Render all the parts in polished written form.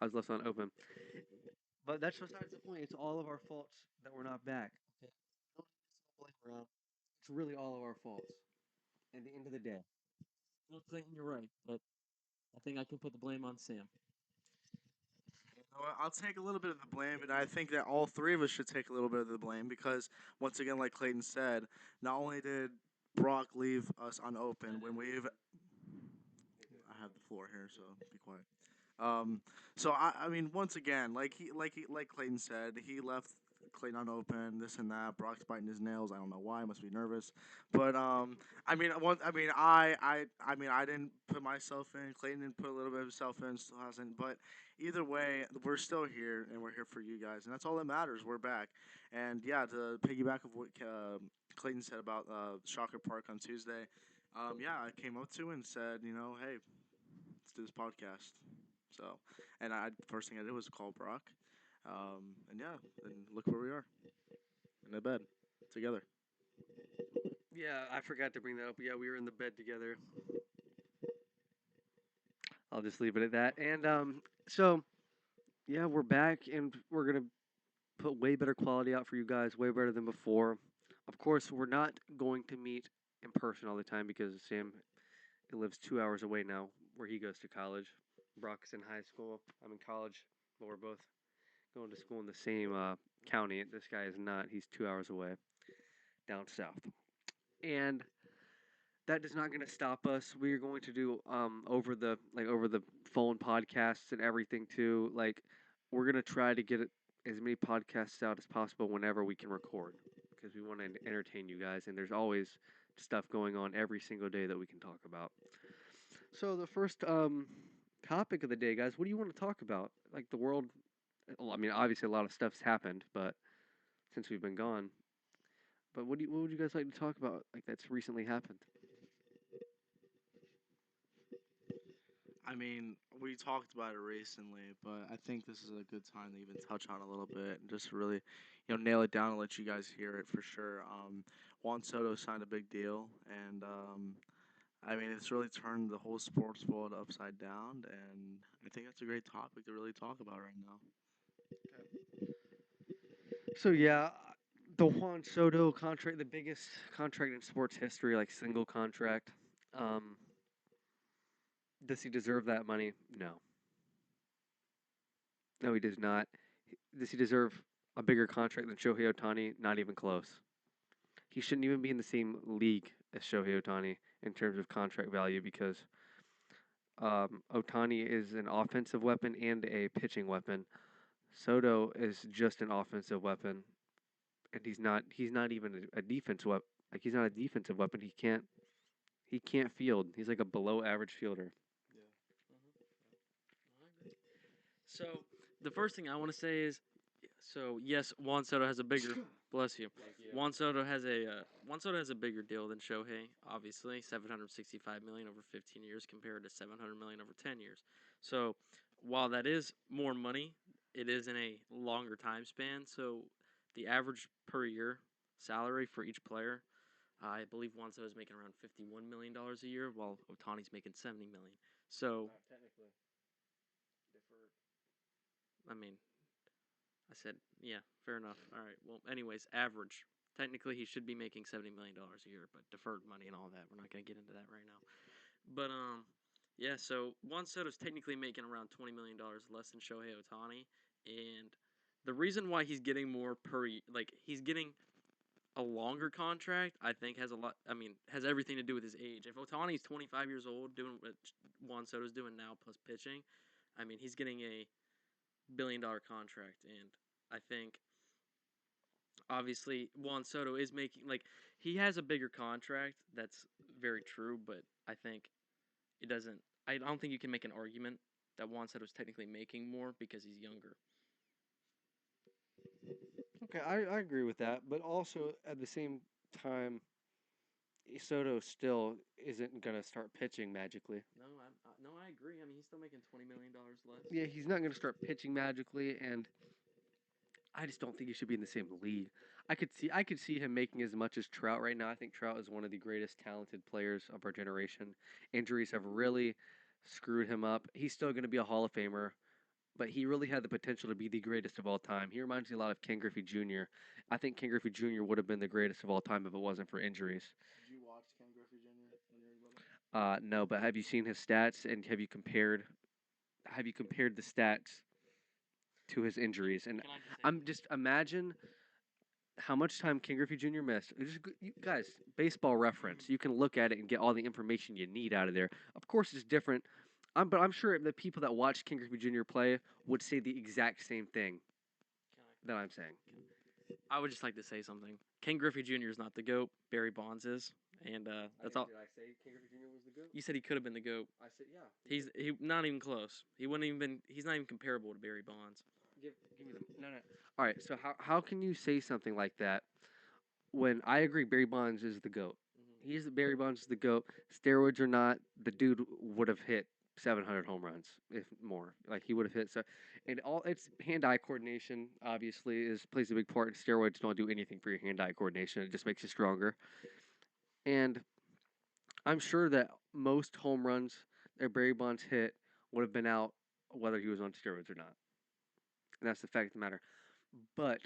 I was left on open. But that's besides the point. It's all of our faults that we're not back. Okay. Don't blame around. It's really all of our faults. At the end of the day. Well, Clayton, you're right, but I think I can put the blame on Sam. You know what, I'll take a little bit of the blame, and I think that all three of us should take a little bit of the blame because, once again, like Clayton said, not only did Brock leave us unopened when we've. I have the floor here, so be quiet. So I mean, once again, like Clayton said, he left Clayton unopened, this and that. Brock's biting his nails. I don't know why. Must be nervous. But I didn't put myself in. Clayton didn't put a little bit of himself in. Still hasn't. But either way, we're still here, and we're here for you guys, and that's all that matters. We're back, and yeah, to piggyback of what Clayton said about Shocker Park on Tuesday. Yeah, I came up to and said, hey, let's do this podcast. So, and I first thing I did was call Brock, and yeah, and look where we are in the bed together. Yeah, I forgot to bring that up. Yeah, we were in the bed together. I'll just leave it at that. And so yeah, we're back, and we're gonna put way better quality out for you guys, way better than before. Of course, we're not going to meet in person all the time because Sam lives 2 hours away now, where he goes to college. Brock's in high school. I'm in college, but we're both going to school in the same county. This guy is not. He's 2 hours away, down south. And that is not going to stop us. We are going to do over the phone podcasts and everything too. Like we're going to try to get as many podcasts out as possible whenever we can record because we want to entertain you guys, and there's always stuff going on every single day that we can talk about. So the first topic of the day, guys, what do you want to talk about? Like the world. Well, I mean, obviously a lot of stuff's happened, but since we've been gone. But what would you guys like to talk about? Like that's recently happened. I mean, we talked about it recently, but I think this is a good time to even touch on a little bit and just really, nail it down and let you guys hear it for sure. Juan Soto signed a big deal, and I mean, it's really turned the whole sports world upside down, and I think that's a great topic to really talk about right now. So yeah, the Juan Soto contract, the biggest contract in sports history, like single contract. Um, does he deserve that money? No. No, he does not. Does he deserve a bigger contract than Shohei Ohtani? Not even close. He shouldn't even be in the same league as Shohei Ohtani in terms of contract value because Ohtani is an offensive weapon and a pitching weapon. Soto is just an offensive weapon, and he's not. He's not even a defense weapon. Like he's not a defensive weapon. He can't. He can't field. He's like a below average fielder. So the first thing I want to say is, so yes, Juan Soto has a bigger. Bless you. Juan Soto has a bigger deal than Shohei. Obviously, 765 million over 15 years compared to 700 million over 10 years. So while that is more money, it is in a longer time span. So the average per year salary for each player, I believe Juan Soto is making around $51 million a year, while Otani's making 70 million. So Technically, deferred. I mean, I said, yeah, fair enough. All right. Well, anyways, average. Technically, he should be making $70 million a year, but deferred money and all that. We're not gonna get into that right now. But yeah. So Juan Soto's technically making around $20 million less than Shohei Ohtani, and the reason why he's getting more like he's getting a longer contract, I think has a lot. I mean, has everything to do with his age. If Ohtani's 25 years old doing what Juan Soto's doing now plus pitching, I mean, he's getting a $1 billion contract, and I think obviously Juan Soto is making like he has a bigger contract. That's very true, but I think it doesn't. I don't think you can make an argument that Juan Soto is technically making more because he's younger. Okay, I agree with that, but also at the same time, Soto still isn't gonna start pitching magically. No, I agree. I mean, he's still making $20 million less. Yeah, he's not gonna start pitching magically, and I just don't think he should be in the same league. I could see him making as much as Trout right now. I think Trout is one of the greatest talented players of our generation. Injuries have really screwed him up. He's still going to be a Hall of Famer, but he really had the potential to be the greatest of all time. He reminds me a lot of Ken Griffey Jr. I think Ken Griffey Jr. would have been the greatest of all time if it wasn't for injuries. Did you watch Ken Griffey Jr. when you were little? No, but have you seen his stats and have you compared? Have you compared the stats to his injuries? And Can I just say I'm just imagine how much time Ken Griffey Jr. missed. You guys, baseball reference. You can look at it and get all the information you need out of there. Of course, it's different. But I'm sure the people that watch Ken Griffey Jr. play would say the exact same thing Can that I'm saying. I would just like to say something. Ken Griffey Jr. is not the GOAT. Barry Bonds is. And that's all. Did I say Ken Griffey Jr. was the goat? You said he could have been the GOAT. I said yeah. He not even close. He wouldn't even been. He's not even comparable to Barry Bonds. Give me the no. All right. So how can you say something like that when I agree Barry Bonds is the goat? Barry Bonds is the goat. Steroids or not, the dude would have hit 700 home runs, if more. Like he would have hit so, and all it's hand-eye coordination. Obviously, plays a big part. And steroids don't do anything for your hand-eye coordination. It just makes you stronger. And I'm sure that most home runs that Barry Bonds hit would have been out whether he was on steroids or not. And that's the fact of the matter. But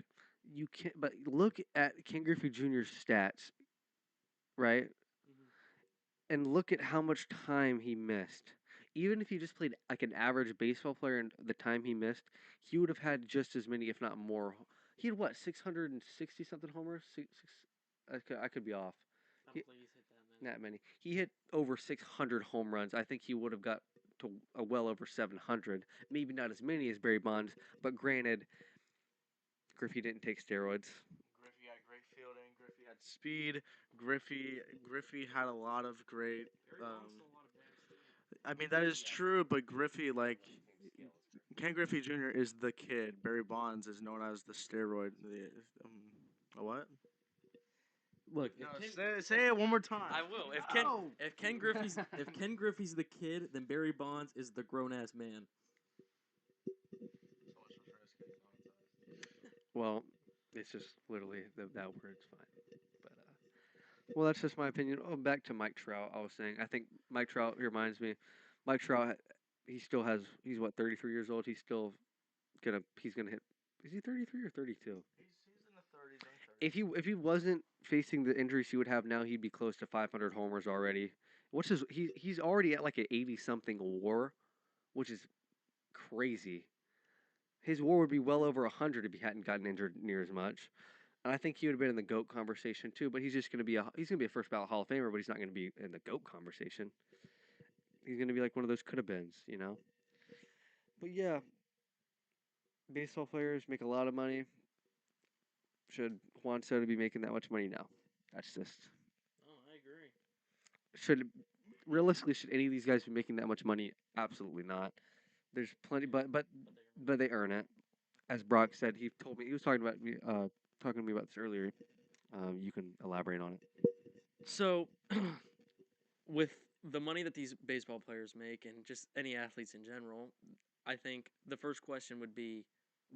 you can't. But look at Ken Griffey Jr.'s stats, right? And look at how much time he missed. Even if he just played like an average baseball player and the time he missed, he would have had just as many, if not more. He had what, 660 something homers? I could be off. He- Not many. He hit over 600 home runs. I think he would have got to well over 700. Maybe not as many as Barry Bonds, but granted, Griffey didn't take steroids. Griffey had great fielding. Griffey had speed. Griffey had a lot of great. I mean that is true, but Griffey Ken Griffey Jr. is the kid. Barry Bonds is known as the steroid. A what? Look, No, say it one more time. I will. No! If Ken Griffey's the kid, then Barry Bonds is the grown ass man. well, it's just literally that word's fine. But well, that's just my opinion. Oh, back to Mike Trout. I was saying, I think Mike Trout reminds me. Mike Trout, he's what 33 years old. He's gonna hit. Is he 33 or 32? He's in the 30s. I'm 30. If he wasn't facing the injuries he would have now, he'd be close to 500 homers already. He's already at like an 80 something WAR, which is crazy. His WAR would be well over 100 if he hadn't gotten injured near as much. And I think he would have been in the GOAT conversation too. But he's gonna be a first ballot Hall of Famer, but he's not gonna be in the GOAT conversation. He's gonna be like one of those could have beens, you know. But yeah, baseball players make a lot of money. Should Juan Soto be making that much money now? That's just Oh, I agree. should should any of these guys be making that much money? Absolutely not. There's plenty, but they earn it. As Brock said, he told me he was talking about me talking to me about this earlier. You can elaborate on it. So, with the money that these baseball players make and just any athletes in general, I think the first question would be,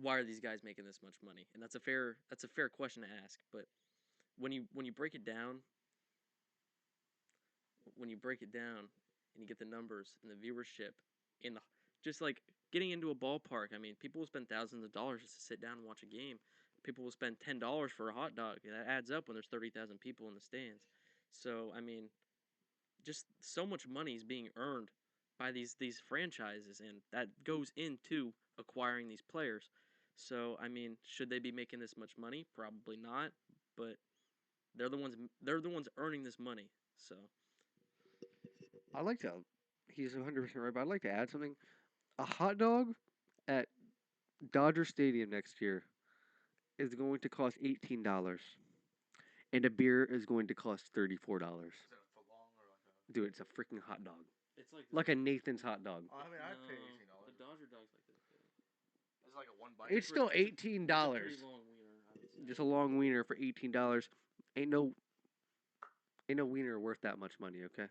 why are these guys making this much money? And that's a fair question to ask. But when you break it down, and you get the numbers and the viewership in the just like getting into a ballpark. I mean, people will spend thousands of dollars just to sit down and watch a game. People will spend $10 for a hot dog. That adds up when there's 30,000 people in the stands. So I mean, just so much money is being earned by these franchises, and that goes into acquiring these players. So I mean, should they be making this much money? Probably not, but they're the ones earning this money. So I like to. He's 100% right, but I'd like to add something. A hot dog at Dodger Stadium next year is going to cost $18, and a beer is going to cost $34. Is that a foot long or like a? Dude, it's a freaking hot dog, it's like a Nathan's hot dog. Oh, I mean, I'd pay the $18. Dodger dog's like this. It's like a one bite. It's still $18. Pretty long wiener, I would say. Just a long wiener for $18. Ain't no wiener worth that much money. Okay.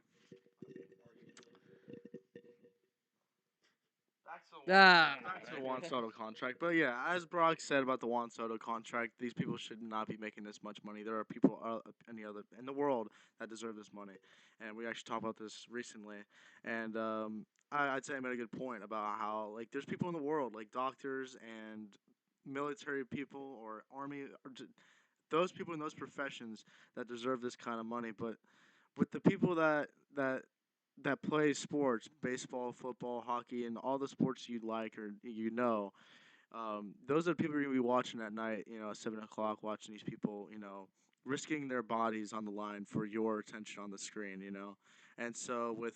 Back Back to the Juan Soto contract. But yeah, as Brock said about the Juan Soto contract, these people should not be making this much money. There are people in the world that deserve this money, and we actually talked about this recently. And I'd say I made a good point about how like there's people in the world like doctors and military people or army or those people in those professions that deserve this kind of money. But with the people that play sports, baseball, football, hockey, and all the sports you like or those are the people you're gonna be watching at night. At 7 o'clock, watching these people, risking their bodies on the line for your attention on the screen. And so with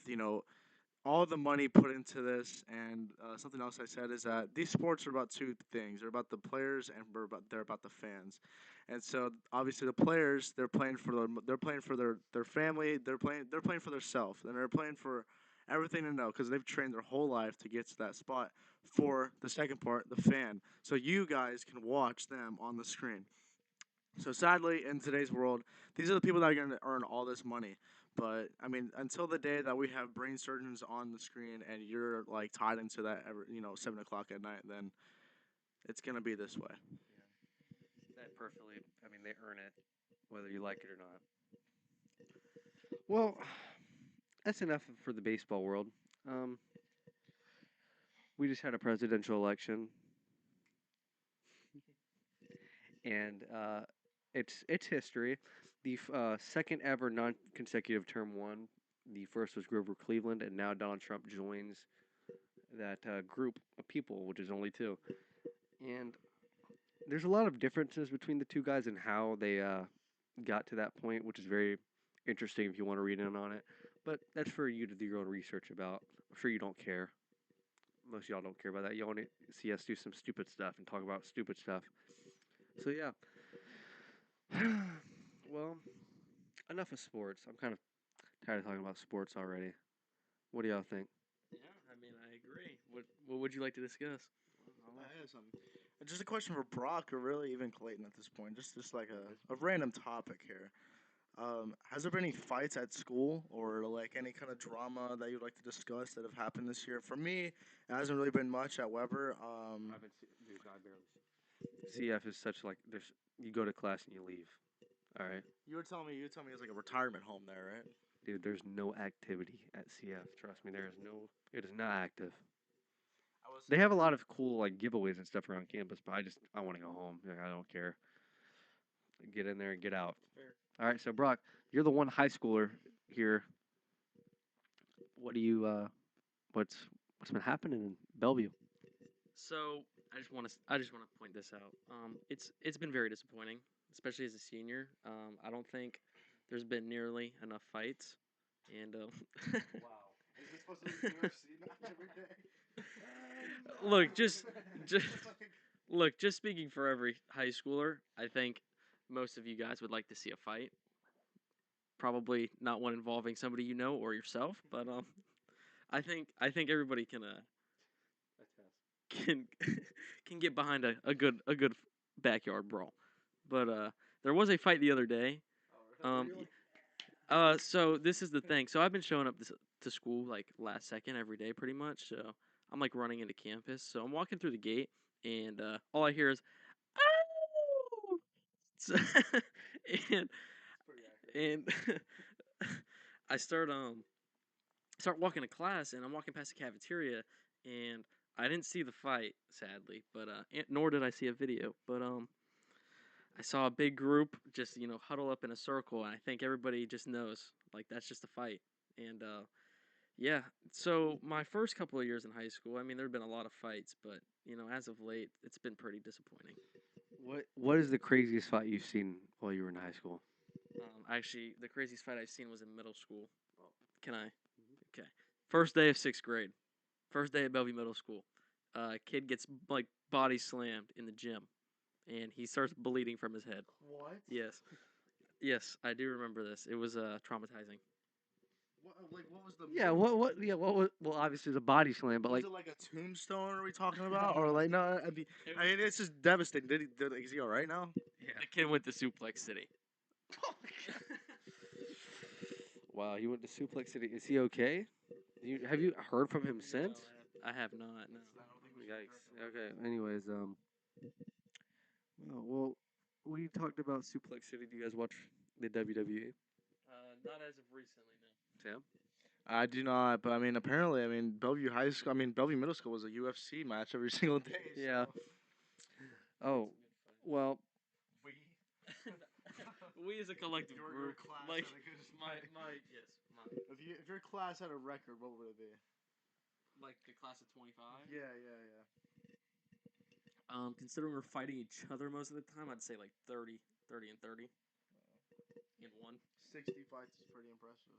all the money put into this, and something else I said is that these sports are about two things. They're about the players, and they're about the fans. And so obviously the players, they're playing for their family, they're playing for themselves, and they're playing for everything to know because they've trained their whole life to get to that spot. For the second part, the fan, so you guys can watch them on the screen. So sadly, in today's world, these are the people that are going to earn all this money. But I mean, until the day that we have brain surgeons on the screen and you're like tied into that, 7 o'clock at night, then it's going to be this way. That perfectly. I mean, they earn it, whether you like it or not. Well, that's enough for the baseball world. Um, we just had a presidential election, and it's history. The second ever non-consecutive term won. The first was Grover Cleveland, and now Donald Trump joins that group of people, which is only two. And there's a lot of differences between the two guys and how they got to that point, which is very interesting if you want to read in on it. But that's for you to do your own research about. I'm sure you don't care. Most of y'all don't care about that. You want to see us do some stupid stuff and talk about stupid stuff. So yeah. Well, enough of sports. I'm kind of tired of talking about sports already. What do y'all think? Yeah, I mean, I agree. What would you like to discuss? I have something. Just a question for Brock or really even Clayton at this point. Just like a random topic here. Has there been any fights at school or like any kind of drama that you'd like to discuss that have happened this year? For me, it hasn't really been much at Weber. Dude, I barely. CF is such like there's you go to class and you leave. All right, you were telling me it's like a retirement home there, right? dude. There's no activity at CF. Trust me, there is no. It is not active. I was. They have a lot of cool like giveaways and stuff around campus, but I want to go home. Like, I don't care. Get in there and get out. Fair. All right, so Brock, you're the one high schooler here. What do you what's been happening in Bellevue? So I just want to point this out. It's been very disappointing, especially as a senior. I don't think there's been nearly enough fights, and Wow. Is this supposed to be the UFC match every day? look, just look, just speaking for every high schooler, I think most of you guys would like to see a fight. Probably not one involving somebody you know or yourself, but I think everybody can can get behind a good backyard brawl. But there was a fight the other day. Um, so this is the thing. So I've been showing up to school like last second every day, pretty much. So I'm like running into campus. So I'm walking through the gate, and all I hear is, "Oh!" So, and and I start walking to class, and I'm walking past the cafeteria, and I didn't see the fight, sadly, but nor did I see a video. But I saw a big group just huddle up in a circle, and I think everybody just knows like that's just a fight. And yeah, so my first couple of years in high school, I mean, there've been a lot of fights, but as of late, it's been pretty disappointing. What is the craziest fight you've seen while you were in high school? Actually, the craziest fight I've seen was in middle school. Can I? Okay. First day of sixth grade. First day at Bellevue Middle School. Kid gets like body slammed in the gym, and he starts bleeding from his head. What? Yes, yes, I do remember this. It was traumatizing. What was the? Yeah, what was well obviously the body slam, but Was like it like a tombstone? Are we talking about, or like no? I mean, it's just devastating. Is he all right now? Yeah. The kid went to Suplex City. wow, he went to Suplex City. Is he okay? Have you heard from him since? I have not. No. Yikes. Okay. Anyways, well, we talked about Suplex City. Do you guys watch the WWE? Not as of recently. No. Sam? I do not, but I mean, apparently, I mean, Bellevue High School, I mean, Bellevue Middle School was a UFC match every single day. Yeah. So. Oh, well, We as a collective Your group, class like had a good my fight. yes, my If your class had a record, what would it be? like the class of 25. Yeah. Considering we're fighting each other most of the time, I'd say like 30, 30 and 30 in one. 60 fights is pretty impressive.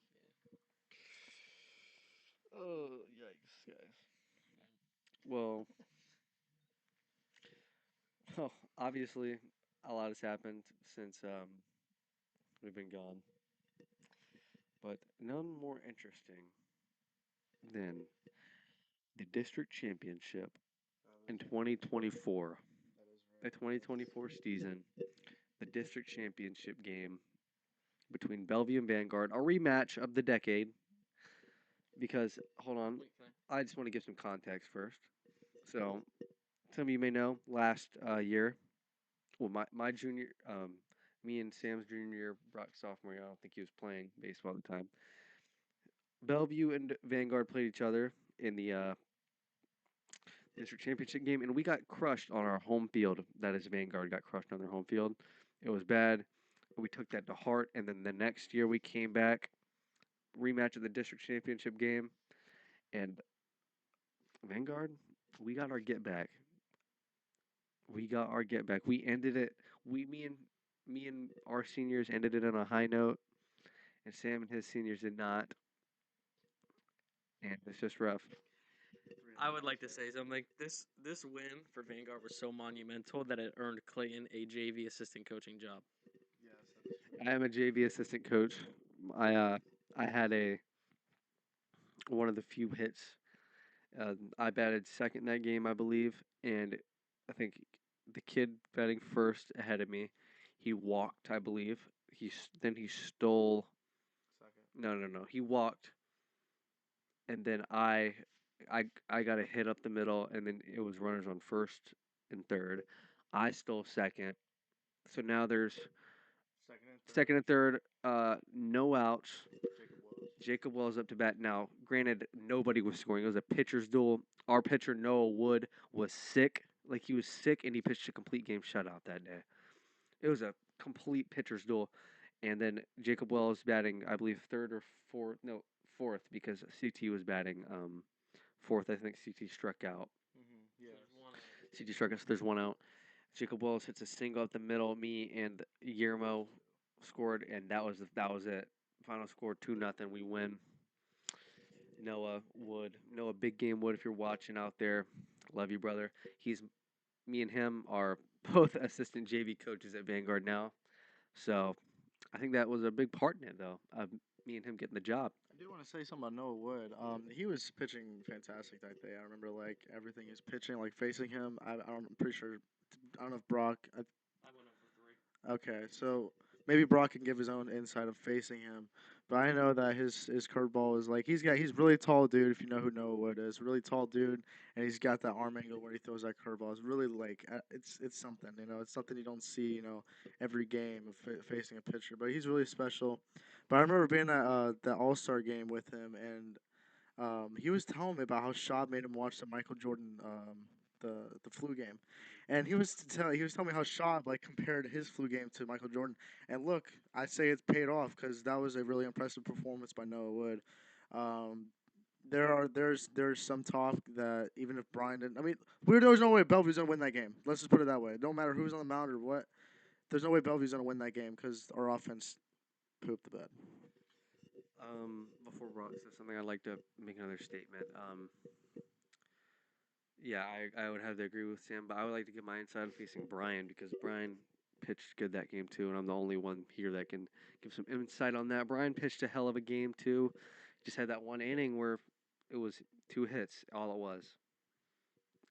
oh, yikes, guys. Well, oh, obviously, a lot has happened since we've been gone, but none more interesting than the district championship in 2024. The 2024 season, the district championship game between Bellevue and Vanguard, a rematch of the decade. Because, hold on, Wait, can I just want to give some context first. So, some of you may know, last year, well, my junior, me and Sam's junior year, Brock's sophomore year, I don't think he was playing baseball at the time. Bellevue and Vanguard played each other in the district championship game, and we got crushed on our home field. That is, Vanguard got crushed on their home field. It was bad. We took that to heart, and then the next year we came back, rematch of the district championship game, and Vanguard, we got our get back. We got our get back. We ended it. Me and our seniors ended it on a high note, and Sam and his seniors did not, and it's just rough. I would like to say something. This win for Vanguard was so monumental that it earned Clayton a JV assistant coaching job. Yes. I am a JV assistant coach. I had a one of the few hits. I batted second that game, I believe, and I think the kid batting first ahead of me, he walked, I believe. Then he stole. Second. No. He walked, and then I got a hit up the middle, and then it was runners on first and third. I stole second, so now there's second and third. No outs. Jacob Wells up to bat. Now, granted, nobody was scoring. It was a pitcher's duel. Our pitcher Noah Wood was sick. Like he was sick, and he pitched a complete game shutout that day. It was a complete pitcher's duel. And then Jacob Wells batting, I believe, third or fourth. No, fourth because CT was batting fourth. I think CT struck out. Yes. There's one out. CT struck out, so there's one out. Jacob Wells hits a single up the middle. Me and Guillermo scored, and that was it. Final score 2-0. We win. Noah Wood, Noah Big Game Wood, if you're watching out there, love you, brother. Me and him are both assistant JV coaches at Vanguard now, so I think that was a big part in it, though, of me and him getting the job. I do want to say something about Noah Wood. He was pitching fantastic that day. I remember like everything he was pitching, like facing him. I'm pretty sure. I don't know if Brock. I went up for 3. Okay, so maybe Brock can give his own insight of facing him. But I know that his curveball is like he's really tall dude. If you know who Noah Wood is, really tall dude, and he's got that arm angle where he throws that curveball. It's really like it's something, you know. It's something you don't see, you know, every game of facing a pitcher. But he's really special. But I remember being at the All Star game with him, and he was telling me about how Schaub made him watch the Michael Jordan the flu game, and he was telling me how Schaub like compared his flu game to Michael Jordan. And look, I say it's paid off because that was a really impressive performance by Noah Wood. Um, there's some talk that even if Brian didn't, I mean, there's no way Bellevue's gonna win that game. Let's just put it that way. No matter who's on the mound or what, there's no way Bellevue's gonna win that game because our offense pooped the bed. Before Brock says something, I'd like to make another statement. Yeah, I would have to agree with Sam, but I would like to give my insight on facing Brian because Brian pitched good that game too, and I'm the only one here that can give some insight on that. Brian pitched a hell of a game too. Just had that one inning where it was 2 hits, all it was,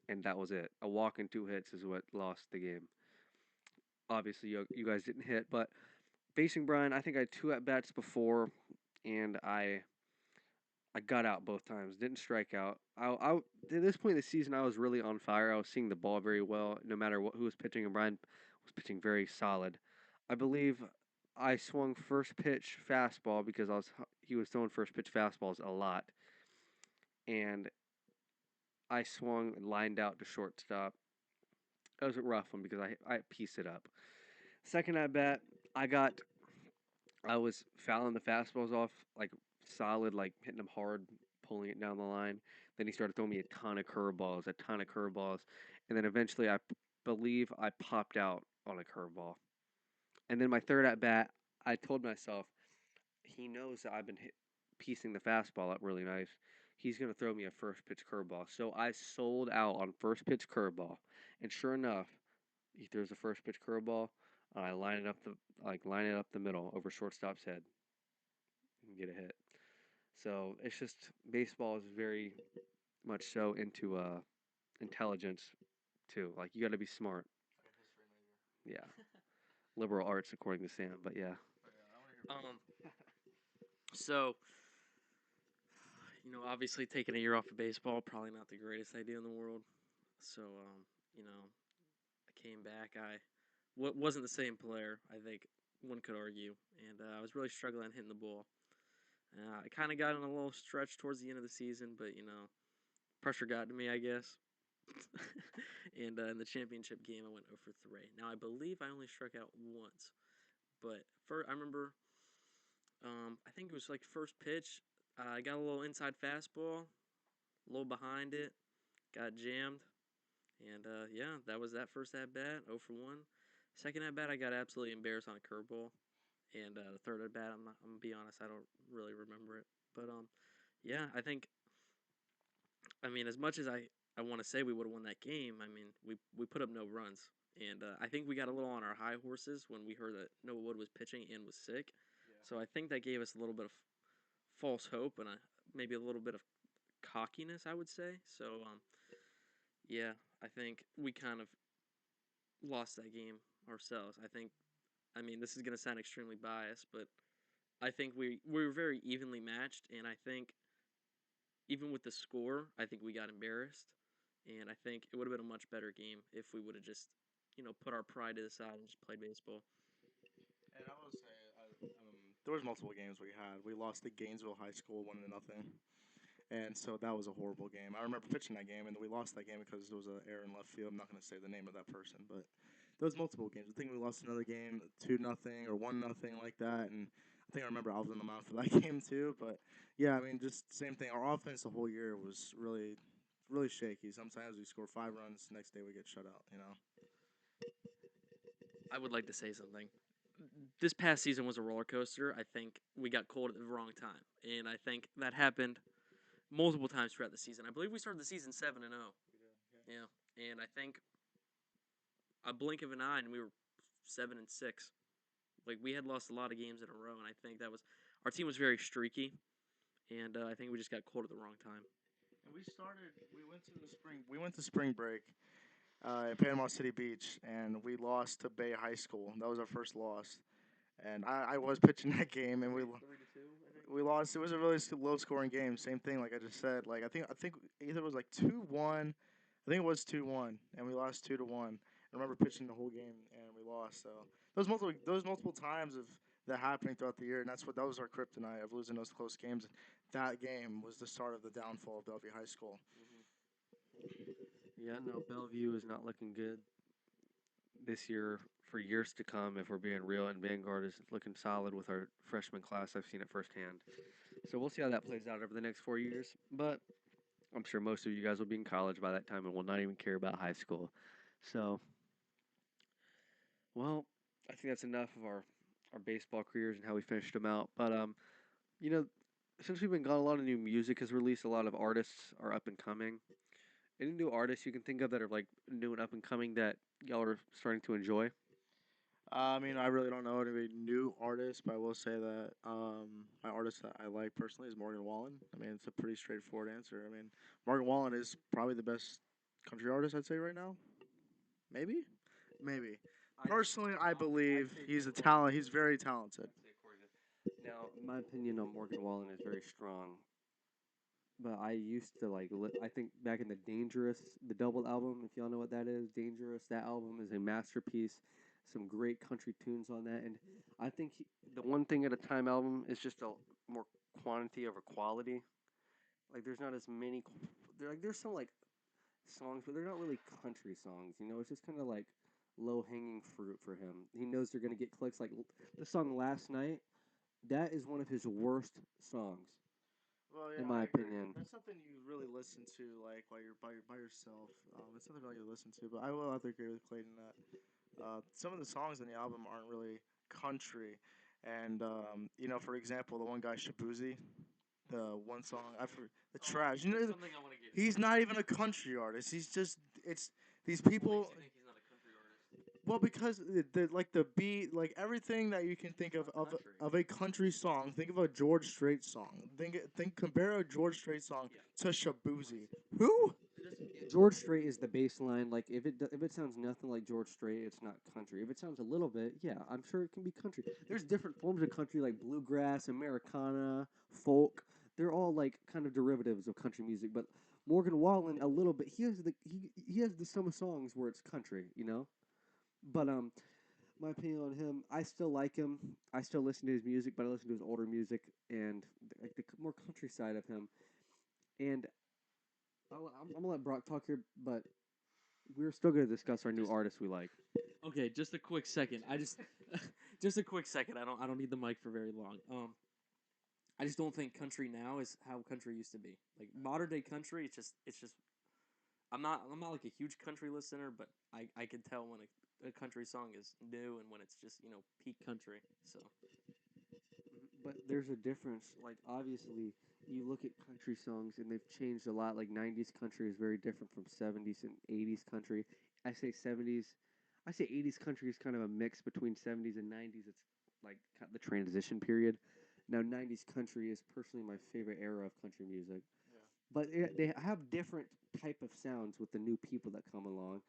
and that was it. A walk and 2 hits is what lost the game. Obviously, you guys didn't hit, but facing Brian, I think I had 2 at bats before, and I I got out both times. Didn't strike out. At this point in the season, I was really on fire. I was seeing the ball very well, no matter who was pitching. And Brian was pitching very solid. I believe I swung first pitch fastball because he was throwing first pitch fastballs a lot, and I swung and lined out to shortstop. That was a rough one because I pieced it up. Second at bat, I was fouling the fastballs off like solid, like hitting them hard, pulling it down the line. Then he started throwing me a ton of curveballs, and then eventually believe I popped out on a curveball. And then my third at bat, I told myself he knows that I've been piecing the fastball up really nice. He's gonna throw me a first pitch curveball. So I sold out on first pitch curveball, and sure enough, he throws a first pitch curveball. I line it up the middle over shortstop's head and get a hit. So it's just baseball is very much so into intelligence too. Like you got to be smart. Yeah, liberal arts according to Sam, but yeah. Um, so obviously taking a year off of baseball probably not the greatest idea in the world. So I came back. I wasn't the same player. I think one could argue, and I was really struggling hitting the ball. I kind of got in a little stretch towards the end of the season, but pressure got to me, I guess. And in the championship game, I went 0 for 3. Now I believe I only struck out once, but I remember, I think it was like first pitch. I got a little inside fastball, a little behind it, got jammed, and yeah, that was that first at bat, 0 for 1. Second at bat, I got absolutely embarrassed on a curveball, and the third at bat, I'm gonna be honest, I don't really remember it, but yeah, I mean, as much as I want to say we would have won that game, I mean, we put up no runs. And I think we got a little on our high horses when we heard that Noah Wood was pitching and was sick. Yeah. So I think that gave us a little bit of false hope and maybe a little bit of cockiness, I would say. So, yeah, I think we kind of lost that game ourselves. I mean, this is going to sound extremely biased, but I think we were very evenly matched, and I think even with the score, I think we got embarrassed, and I think it would have been a much better game if we would have just, put our pride to the side and just played baseball. And I will say, there was multiple games we had. We lost to Gainesville High School 1-0, and so that was a horrible game. I remember pitching that game, and we lost that game because there was an error in left field. I'm not going to say the name of that person, but there was multiple games. I think we lost another game 2-0 or 1-0 like that, and I think I remember I was on the mound for that game too. But yeah, I mean, just same thing. Our offense the whole year was really shaky. Sometimes we score 5 runs, next day we get shut out. I would like to say something. This past season was a roller coaster. I think we got cold at the wrong time, and I think that happened multiple times throughout the season. I believe we started the season 7-0. Yeah, and I think a blink of an eye, and we were 7-6. Like we had lost a lot of games in a row, and I think that was our team was very streaky, and I think we just got cold at the wrong time. And we went to spring break in Panama City Beach, and we lost to Bay High School. That was our first loss. And I was pitching that game, and we 3-2, I think. lost. It was a really low scoring game. Same thing, like I just said. Like I think either it was like 2-1. I think it was 2-1, and we lost 2-1. I remember pitching the whole game, and we lost. So those multiple times of that happening throughout the year, and that was our kryptonite of losing those close games. That game was the start of the downfall of Bellevue High School. Yeah, no, Bellevue is not looking good this year for years to come. If we're being real, and Vanguard is looking solid with our freshman class. I've seen it firsthand. So we'll see how that plays out over the next 4 years. But I'm sure most of you guys will be in college by that time and will not even care about high school. So, well, I think that's enough of our baseball careers and how we finished them out. But you know, since we've been gone, a lot of new music has released. A lot of artists are up and coming. Any new artists you can think of that are like new and up and coming that y'all are starting to enjoy? I mean, I really don't know any new artists, but I will say that my artist that I like personally is Morgan Wallen. I mean, it's a pretty straightforward answer. I mean, Morgan Wallen is probably the best country artist I'd say right now. Maybe, maybe. Personally, I believe he's a talent. He's very talented. Now, my opinion on Morgan Wallen is very strong. but I used to like. I think back in the Dangerous, the double album. If y'all know what that is, Dangerous. That album is a masterpiece. Some great country tunes on that, and I think the One Thing at a Time album is just a more quantity over quality. Like there's not as many. There's some like songs, but they're not really country songs. You know, it's just kind of like low hanging fruit for him. He knows they're gonna get clicks. Like the song Last Night, that is one of his worst songs, Well, in yeah, my I agree. opinion. That's something you really listen to, like while you're by yourself. It's something really you listen to. But I will have to agree with Clayton that some of the songs on the album aren't really country. And for example, the one guy Shabuzi, the one song the Oh, trash. You that's know, something I want to get he's into. not even a country artist. He's just it's these What makes people. you think he's not a country artist? Well, because the beat, like everything that you can think It's not country. of a country song. Think of a George Strait song. Compare a George Strait song Yeah. to Shabuzi. Who? George Strait is the bass line. Like if it sounds nothing like George Strait, it's not country. If it sounds a little bit, yeah, I'm sure it can be country. There's different forms of country like bluegrass, Americana, folk. They're all like kind of derivatives of country music. But Morgan Wallen, a little bit. He has the some songs where it's country, you know. But my opinion on him, I still like him. I still listen to his music, but I listen to his older music and like the more countryside of him. And I'm gonna let Brock talk here, but we're still gonna discuss our new Just artists we like. okay. Just a quick second. I just, just a quick second. I don't need the mic for very long. I just don't think country now is how country used to be. Like modern day country, it's just. I'm not like a huge country listener, but I can tell when a country song is new and when it's just peak country. So But there's a difference. Like obviously, you look at country songs and they've changed a lot. Like '90s country is very different from '70s and '80s country. I say '70s. I say '80s country is kind of a mix between '70s and '90s. It's like the transition period. Now '90s country is personally my favorite era of country music. But they have different type of sounds with the new people that come along.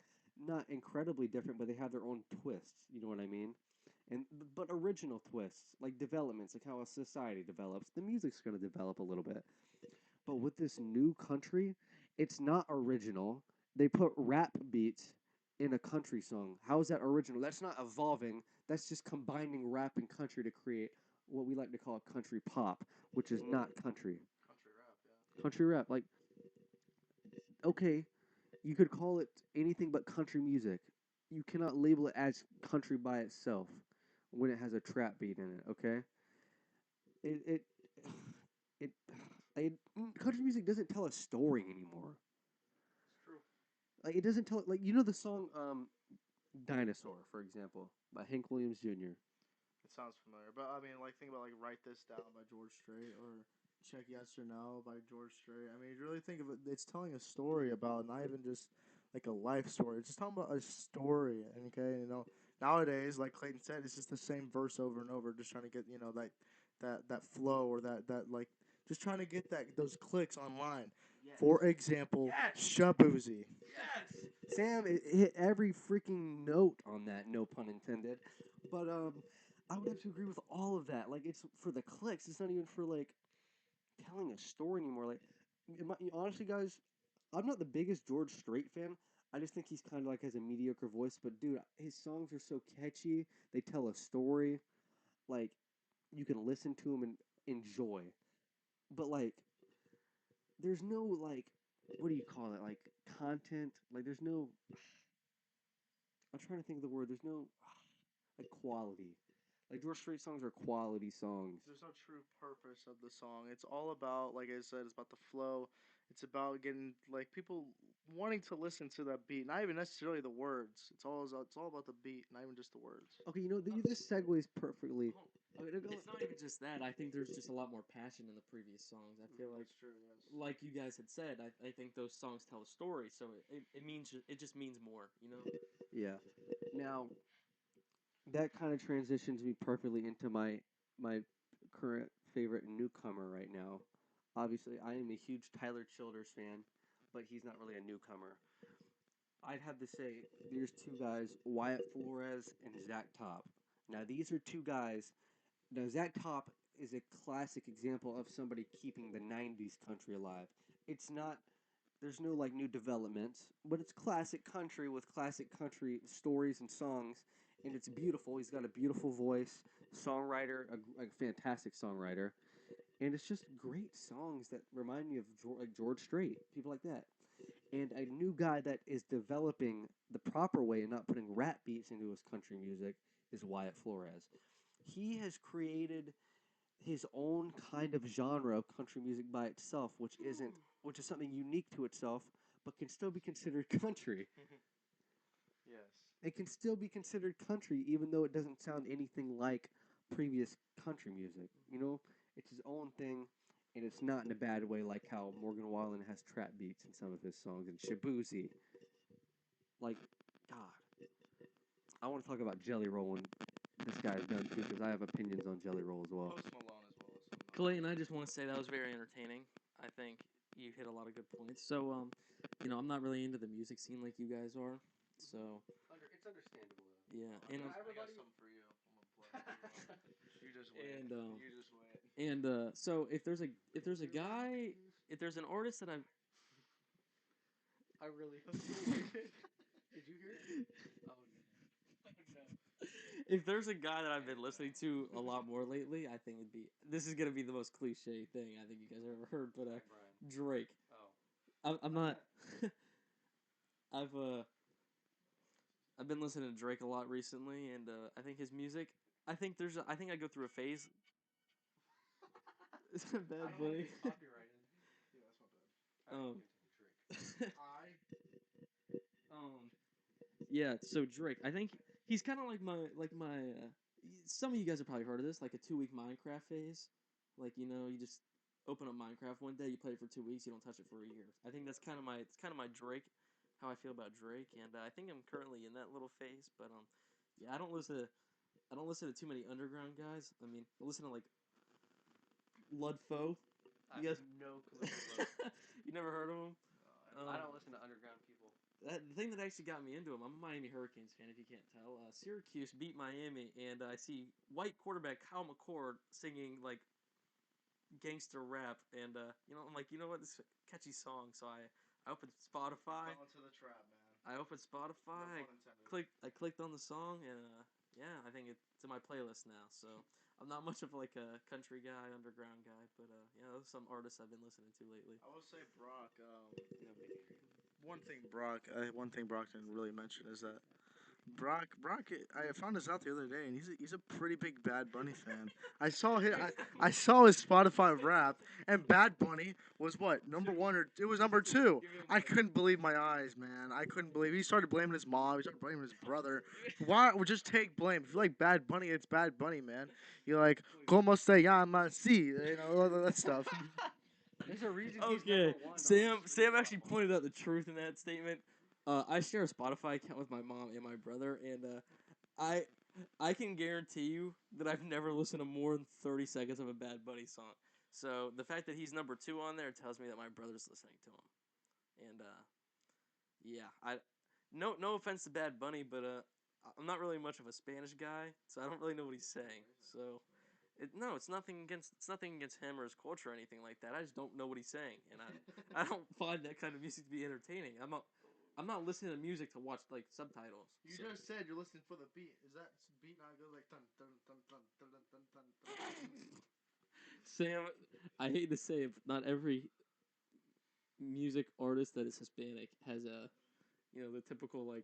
Not incredibly different, but they have their own twists. You know what I mean? And but original twists, like developments, like how a society develops. The music's going to develop a little bit. But with this new country, it's not original. They put rap beats in a country song. How is that original? That's not evolving. That's just combining rap and country to create what we like to call country pop, which is not country. Country rap, Country rap, like okay, you could call it anything but country music. You cannot label it as country by itself when it has a trap beat in it. Okay, it it it, country music doesn't tell a story anymore. It's true. Like it doesn't tell like you know the song "Dinosaur" for example by Hank Williams Jr. It sounds familiar, but I mean, like think about like "Write This Down" by George Strait or "Check Yes or No" by George Strait. I mean, you really think of it, it's telling a story about not even just like a life story. It's just talking about a story. And okay, nowadays, like Clayton said, it's just the same verse over and over, just trying to get that flow or that like just trying to get those clicks online. For example, Yes. Shabuzi. Yes. Sam hit every freaking note on that, no pun intended. But I would have to agree with all of that. Like it's for the clicks. It's not even for like telling a story anymore. Like honestly, guys, I'm not the biggest George Strait fan. I just think he's kind of like has a mediocre voice. But dude, his songs are so catchy. They tell a story. Like you can listen to them and enjoy. But like, there's no like, what do you call it? Like content. Like there's no. I'm trying to think of the word. There's no like quality. Like George Strait songs are quality songs. There's no true purpose of the song. It's all about, like I said, it's about the flow. It's about getting like people wanting to listen to that beat, not even necessarily the words. It's all about the beat, not even just the words. Okay, you know this segues perfectly. well, Okay, it's not even just that. I think there's just a lot more passion in the previous songs. I feel like That's true. Yes. like you guys had said, I think those songs tell a story, so it means it just means more, you know. Yeah. Now that kind of transitions me perfectly into my current favorite newcomer right now. Obviously, I am a huge Tyler Childers fan, but he's not really a newcomer. I'd have to say there's two guys, Wyatt Flores and Zach Top. Now these are two guys. Now Zach Top is a classic example of somebody keeping the '90s country alive. It's not. There's no like new developments, but it's classic country with classic country stories and songs, and it's beautiful. He's got a beautiful voice, songwriter, a fantastic songwriter, and it's just great songs that remind me of like George Strait, people like that. And a new guy that is developing the proper way and not putting rap beats into his country music is Wyatt Flores. He has created his own kind of genre of country music by itself, which is something unique to itself, but can still be considered country. Yes. It can still be considered country, even though it doesn't sound anything like previous country music. You know, it's his own thing, and it's not in a bad way, like how Morgan Wallen has trap beats in some of his songs and Shabuzi. Like, God, I want to talk about Jelly Roll when this guy's done too, because I have opinions on Jelly Roll as well. Post Malone as well. Clayton, I just want to say that was very entertaining. I think you hit a lot of good points. So, I'm not really into the music scene like you guys are. So, It's understandable. yeah, I and got something for you. I'm gonna play. You just wait. And, You just wait. so if there's a guy, if there's an artist that I've I really hope you heard it. Did you hear it? Oh if there's a guy that I've been listening to a lot more lately, I think it'd be this is gonna be the most cliche thing I think you guys have ever heard, but Brian. Drake. Oh. I'm not. I've I've been listening to Drake a lot recently, and I think his music. I think I go through a phase. Is that bad, buddy? Copyrighted. Yeah, that's not bad. um, yeah. So Drake, I think he's kind of like my. Some of you guys have probably heard of this, like a 2 week Minecraft phase. Like you just open up Minecraft one day, you play it for 2 weeks, you don't touch it for a year. I think that's kind of my Drake, how I feel about Drake, and I think I'm currently in that little phase. But yeah, I don't listen to too many underground guys. I mean, I listen to like Ludfo. I You guys, have no clue. you never heard of him? I don't listen to underground people. The thing that actually got me into him, I'm a Miami Hurricanes fan, if you can't tell. Syracuse beat Miami, and I see white quarterback Kyle McCord singing like gangster rap, and I'm like, you know what, this is a catchy song. So I opened Spotify. Fell into the trap, man. I opened Spotify. I clicked on the song, and yeah, I think it's in my playlist now. So I'm not much of like a country guy, underground guy, but yeah, those are some artists I've been listening to lately. I will say Brock. One thing Brock didn't really mention is that Brock. I found this out the other day, and he's a pretty big Bad Bunny fan. I saw his Spotify rap, and Bad Bunny was what number one or it was number two. I couldn't believe my eyes, man. I couldn't believe he started blaming his mom. He started blaming his brother. Why? Well, just take blame. If you like Bad Bunny, it's Bad Bunny, man. You're like, como se llama? Si, all that stuff. There's a reason he's Okay, number one. Sam actually pointed out the truth in that statement. I share a Spotify account with my mom and my brother, and I I can guarantee you that I've never listened to more than 30 seconds of a Bad Bunny song. So the fact that he's number two on there tells me that my brother's listening to him. And yeah, no offense to Bad Bunny, but I'm not really much of a Spanish guy, so I don't really know what he's saying. So it's nothing against him or his culture or anything like that. I just don't know what he's saying, and I don't find that kind of music to be entertaining. I'm not listening to music to watch like subtitles. You just said you're listening for the beat. Is that beat not good? Like dun dun dun dun dun dun dun dun. Sam, I hate to say it, but not every music artist that is Hispanic has the typical like.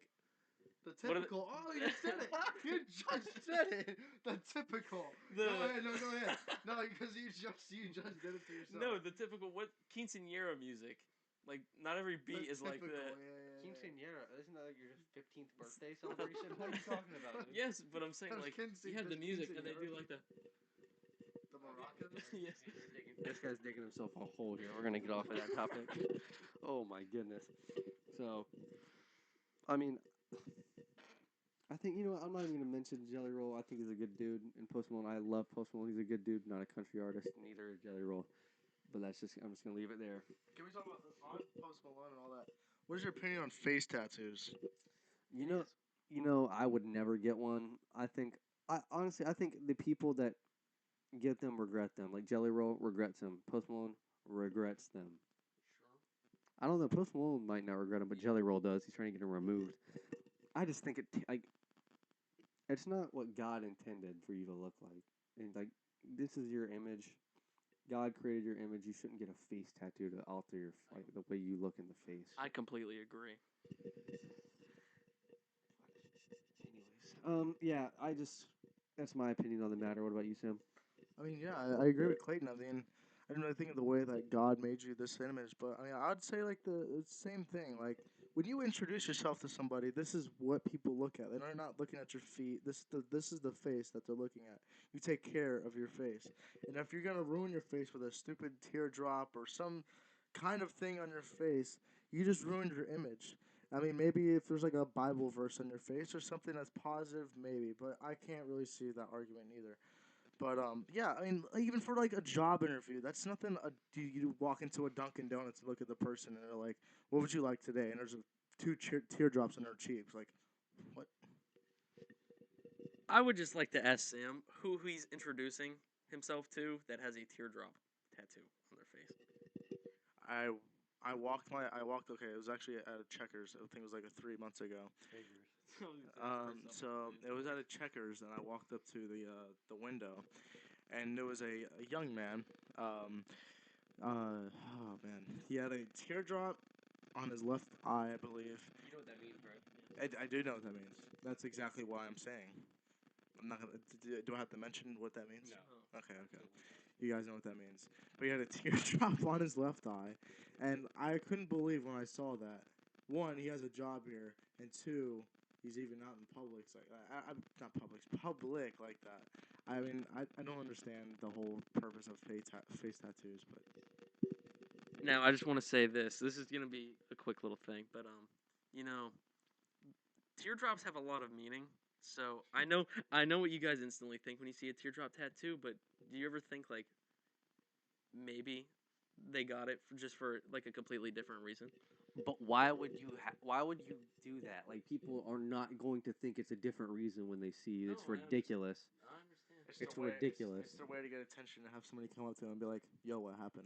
The typical. Oh, you said it. You just said it. The typical. Go ahead. No, go ahead. No, because you just did it to yourself. No, the typical quinceañera music. Like not every beat is like that. Quinceañera, isn't that like your 15th birthday celebration? What are you talking about? Dude? Yes, but I'm saying like you have the music and they do like the maracas. Yes. This guy's digging himself a hole here. We're gonna get off of that topic. Oh my goodness. So, I mean, I think I'm not even gonna mention Jelly Roll. I think he's a good dude, and Post Malone. I love Post Malone. He's a good dude, not a country artist. Neither is Jelly Roll. But I'm just gonna leave it there. Can we talk about on Post Malone and all that? What is your opinion on face tattoos? I would never get one. I think the people that get them, regret them. Like Jelly Roll regrets them. Post Malone regrets them. I don't know. Post Malone might not regret them, but Jelly Roll does. He's trying to get them removed. I just think it's not what God intended for you to look like. And like this is your image. God created your image. You shouldn't get a face tattoo to alter your like the way you look in the face. I completely agree. Anyways, yeah, that's my opinion on the matter. What about you, Sam? I mean, yeah, I agree with Clayton. I mean, I didn't really think of the way that God made you this image, but I mean, I'd say like it's the same thing. Like when you introduce yourself to somebody, this is what people look at. They're not looking at your feet. This is the face that they're looking at. You take care of your face, and if you're gonna ruin your face with a stupid teardrop or some kind of thing on your face, you just ruined your image. I mean, maybe if there's like a Bible verse on your face or something that's positive, maybe, but I can't really see that argument either. But yeah, I mean, even for like a job interview, that's nothing. You walk into a Dunkin' Donuts and look at the person, and they're like, "What would you like today?" And there's two teardrops on their cheeks. Like, what? I would just like to ask Sam who he's introducing himself to that has a teardrop tattoo on their face. I I walked. Okay, it was actually at a Checkers. I think it was like 3 months ago. So it was at a Checkers, and I walked up to the window, and there was a young man. Oh man, he had a teardrop on his left eye, I believe. You know what that means, right? I do know what that means. That's exactly why I'm saying. I'm not gonna. Do I have to mention what that means? No. Okay. You guys know what that means. But he had a teardrop on his left eye, and I couldn't believe when I saw that. One, he has a job here, and two, he's even out in public like I'm not public like that. I mean, I don't understand the whole purpose of face tattoos, but Now I just want to say this. This is gonna be a quick little thing, but you know, teardrops have a lot of meaning. So I know what you guys instantly think when you see a teardrop tattoo, but do you ever think like maybe they got it just for like a completely different reason? But why would why would you do that? Like people are not going to think it's a different reason when they see you. It's No, I ridiculous. I understand. It's ridiculous. It's their way to get attention to have somebody come up to them and be like, "Yo, what happened?"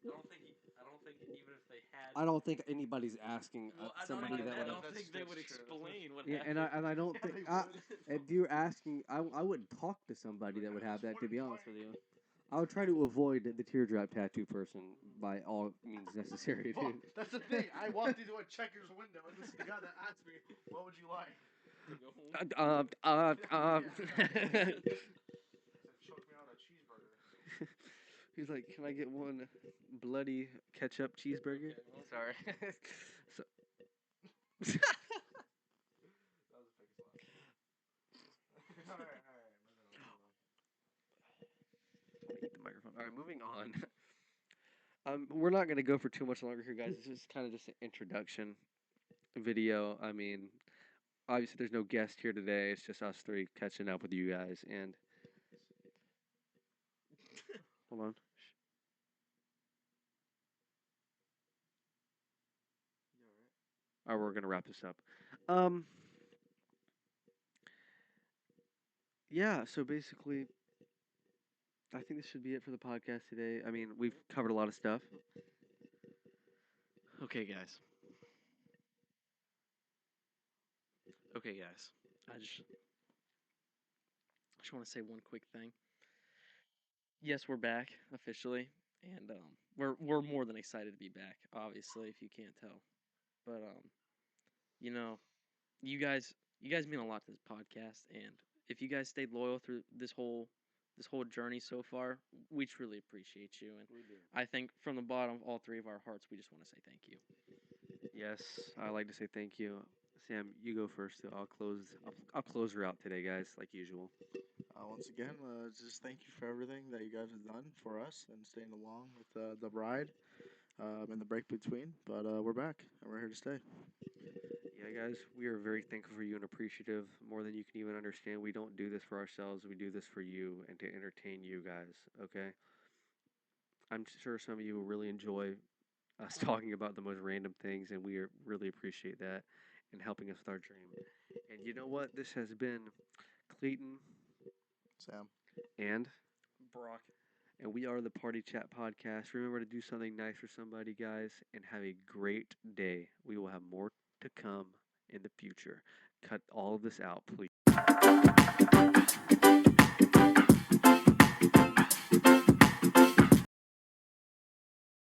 I don't think even if they had. I don't think anybody's asking Well, I don't somebody even. that I would. don't think they would that's true. explain what Yeah, happened. and I don't Yeah, think they would. if you're asking, I wouldn't talk to somebody that would have that. To be honest with you, I would try to avoid the teardrop tattoo person by all means necessary. Well, Dude. that's the thing. I walked into a Checkers window, and this is the guy that asked me, "What would you like?" To go home. Choke me on a cheeseburger. He's like, "Can I get one bloody ketchup cheeseburger?" Okay, well, Sorry. So, That was the biggest laugh. All right. eat the microphone. All right, moving on. We're not gonna go for too much longer here, guys. This is kind of just an introduction video. I mean, obviously, there's no guest here today. It's just us three catching up with you guys. And hold on. All right, we're gonna wrap this up. Um, yeah. So basically, I think this should be it for the podcast today. I mean, we've covered a lot of stuff. Okay, guys. Okay, guys. I just want to say one quick thing. Yes, we're back officially, and we're more than excited to be back. Obviously, if you can't tell, but you know, you guys mean a lot to this podcast, and if you guys stayed loyal through this whole journey so far, we truly appreciate you. And We do. I think from the bottom of all three of our hearts, we just want to say thank you. Yes, I like to say thank you. Sam, you go first. I'll close her out today, guys, like usual. Once again, just thank you for everything that you guys have done for us and staying along with the bride and the break between. But we're back and we're here to stay. Yeah, guys, we are very thankful for you and appreciative more than you can even understand. We don't do this for ourselves. We do this for you and to entertain you guys. Okay. I'm sure some of you will really enjoy us talking about the most random things, and we really appreciate that and helping us with our dream. And you know what? This has been Clayton Sam. And Brock. we are the Party Chat Podcast. Remember to do something nice for somebody, guys, and have a great day. We will have more to come in the future. Cut all of this out, please.